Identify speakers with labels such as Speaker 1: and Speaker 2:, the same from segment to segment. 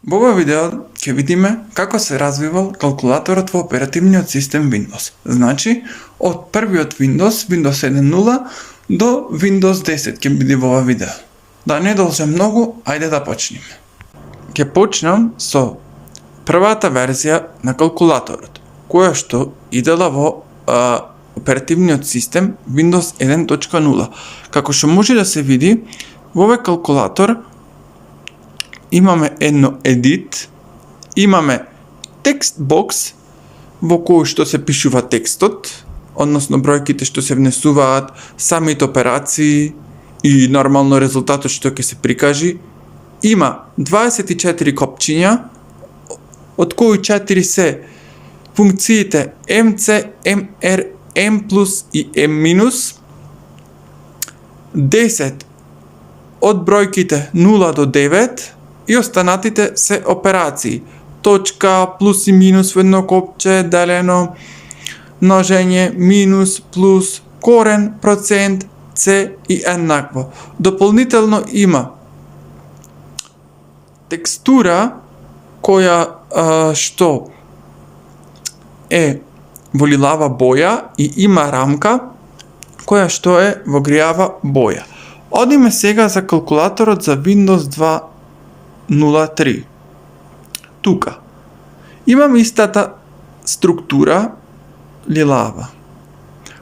Speaker 1: Во ова видео ќе видиме како се развивал калкулаторот во оперативниот систем Windows. Значи, од првиот Windows 7.0 до Windows 10 ќе биде во ова видео. Да не должам многу, ајде да почнеме. Ќе почнам со првата верзија на калкулаторот, која што идела во оперативниот систем Windows 1.0. Како што може да се види, во овој калкулатор имаме едно edit, имаме text box во кој што се пишува текстот, односно бројките што се внесуваат, самите операции и нормално резултатот што ќе се прикажи. Има 24 копчиња, од кои 4 се функциите MC, MR, M+, и M-, 10 од бројките 0 до 9 и останатите се операции. Точка, плюс и минус во едно копче, делено, множење, минус, плюс, корен, процент, С и еднакво. Дополнително има текстура која што е во лилава боја и има рамка која што е во гријава боја. Одиме сега за калкулаторот за Windows 2.0.3. Тука имам истата структура лилава.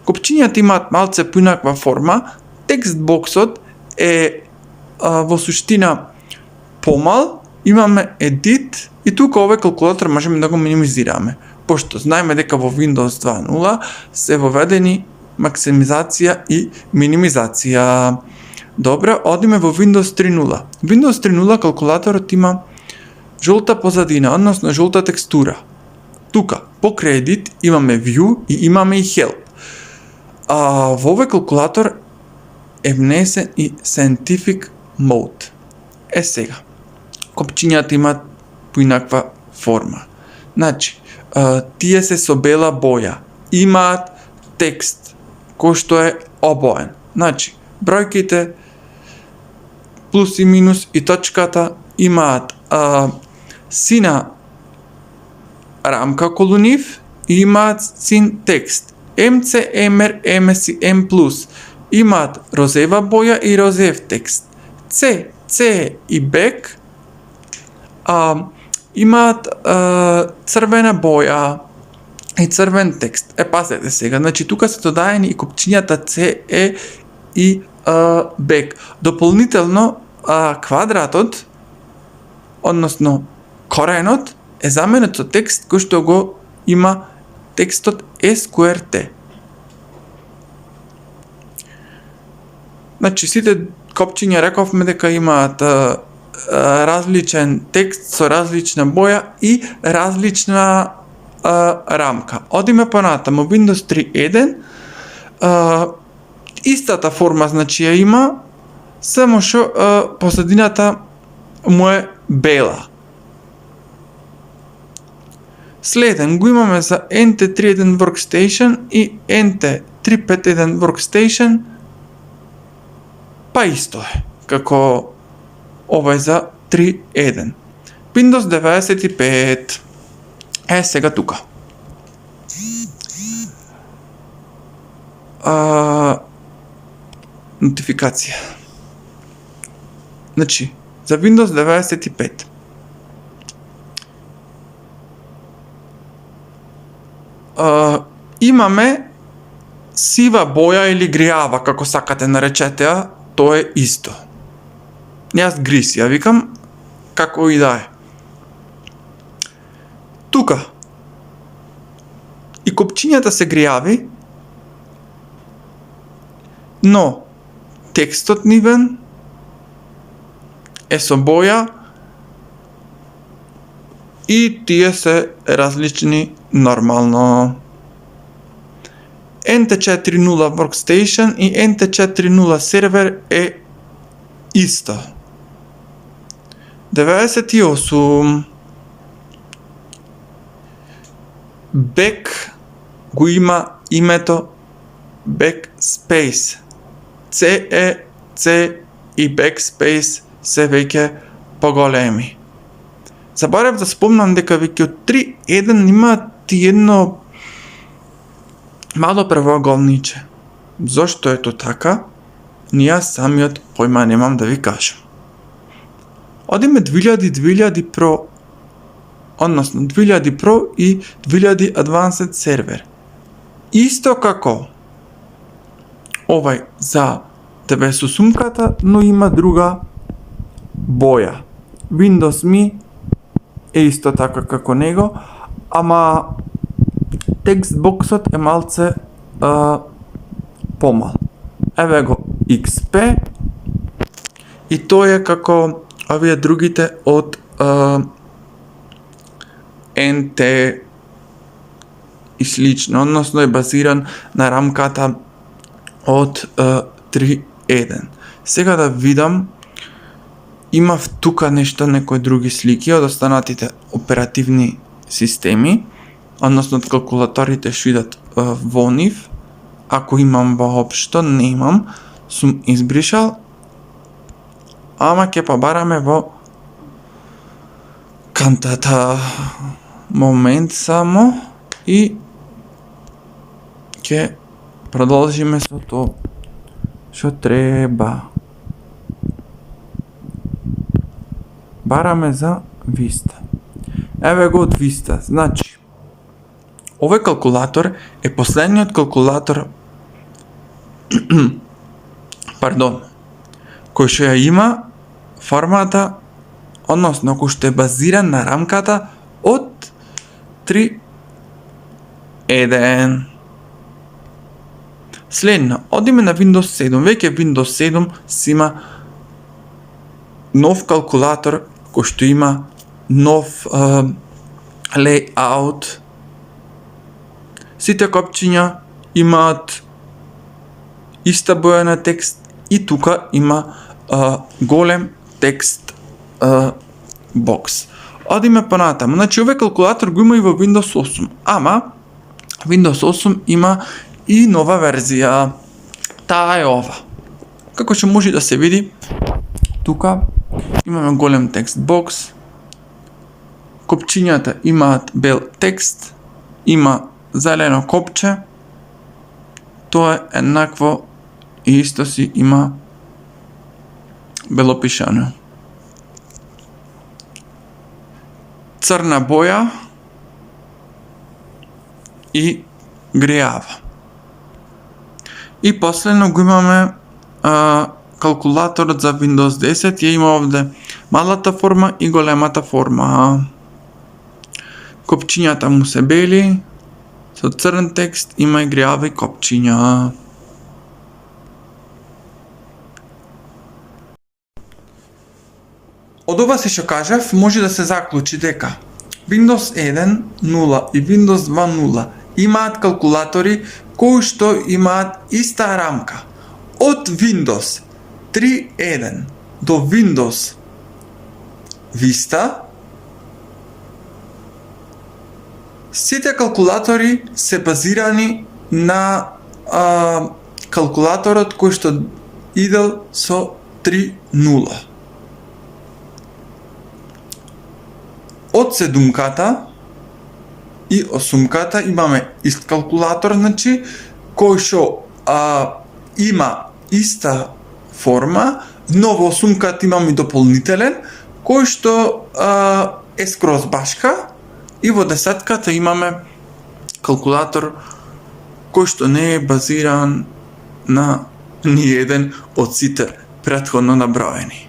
Speaker 1: Копчињата имаат малце поинаква форма, текст боксот е во суштина помал, имаме edit и тука овој калкулатор можеме да го минимизираме, пошто знаеме дека во Windows 2.0 се воведени максимизација и минимизација. Добро, одиме во Windows 3.0. Windows 3.0 калкулаторот има жолта позадина, односно жолта текстура. Тука, покрај edit имаме view и имаме и help. Во овој калкулатор е внесен и scientific mode. Сега, копчињата имаат поинаква форма. Значи, тие се со бела боја, имаат текст кој што е обоен. Значи, бројките плюс и минус и точката имаат сина рамка околу нив и имаат син текст. MC, MR, MS и M+. Имаат розева боја и розев текст. C, C и back имаат црвена боја и црвен текст. Пазете сега, значи тука се додаени и копчињата C, E и back. Дополнително квадратот, односно коренот, е заменет со текст кој што го има текстот SQRT. Значи сите копчиња рековме дека имаат различен текст со различна боја и различна рамка. Одиме понатаму, Windows 3.1 истата форма значи ја има, само што позадината му е бела. Следен го имаме за NT3.1 Workstation и NT3.5.1 Workstation, па исто е, како овој за 3.1. Windows 95. Сега тука. Нотификација. Значи, за Windows 95. Имаме сива боја или гријава, како сакате наречете ја, тоа е исто. Јас грис ја викам, како и да е. Тука и копчињата се гријави, но текстот нивен е со боја и тие се различни нормално. NT4.0 Workstation и NT4.0 сервер е исто. 98. Back го има името Backspace. C и Backspace се веќе поголеми. Заборав да спомнам дека веќе од 3.1 имаат едно мало правоаголниче. Зошто е то така? Ни јас самиот појма немам да ви кажам. Одиме 2000 Pro, односно 2000 Pro и 2000 Advanced сервер. Исто како овај за 98-ката, но има друга боја. Windows Me е исто така како него, ама текстбоксот е малце помал. Еве го XP и тој е како овие другите од NT и слично, односно е базиран на рамката од 3.1. Сега да видам, имав тука нешто, некои други слики од останатите оперативни системи, односно од калкулаторите што идат во нив. Ако имам воопшто, не имам, сум избришал, ама ќе побараме во кантата. Момент само и ќе продолжиме со тоа што треба. Бараме за Vista. Еве го од Vista. Значи, овој калкулатор е последниот калкулатор кој што ја има формата, односно кој што е базиран на рамката од 3.1. Следно, одиме на Windows 7. Веќе Windows 7 си има нов калкулатор кој што има нов layout. Сите копчиња имаат иста боја на текст и тука има голем текст бокс. Одиме понатаму. Значи овој калкулатор го има и во Windows 8, ама Windows 8 има и нова верзија. Таа е ова. Како што може да се види, тука имаме голем текст бокс. Копчињата имаат бел текст, има зелено копче. Тоа е еднакво и исто си има белопишано. Црна боја и греава. И последно го имаме калкулаторот за Windows 10. Ја има овде малата форма и големата форма. Копчињата му се бели, со црн текст, има и греави копчиња. Од ова се што кажав, може да се заклучи дека Windows 1.0 и Windows 2.0 имаат калкулатори кои што имаат иста рамка. Од Windows 3.1 до Windows Vista сите калкулатори се базирани на калкулаторот кој што идел со 3.0. Од 7-ката и 8-ката имаме ист калкулатор, значи, кој што има иста форма, но во 8-ката имаме дополнителен, кој што е скроз башка, и во 10-ката имаме калкулатор кој што не е базиран на ниеден од сите претходно наброени.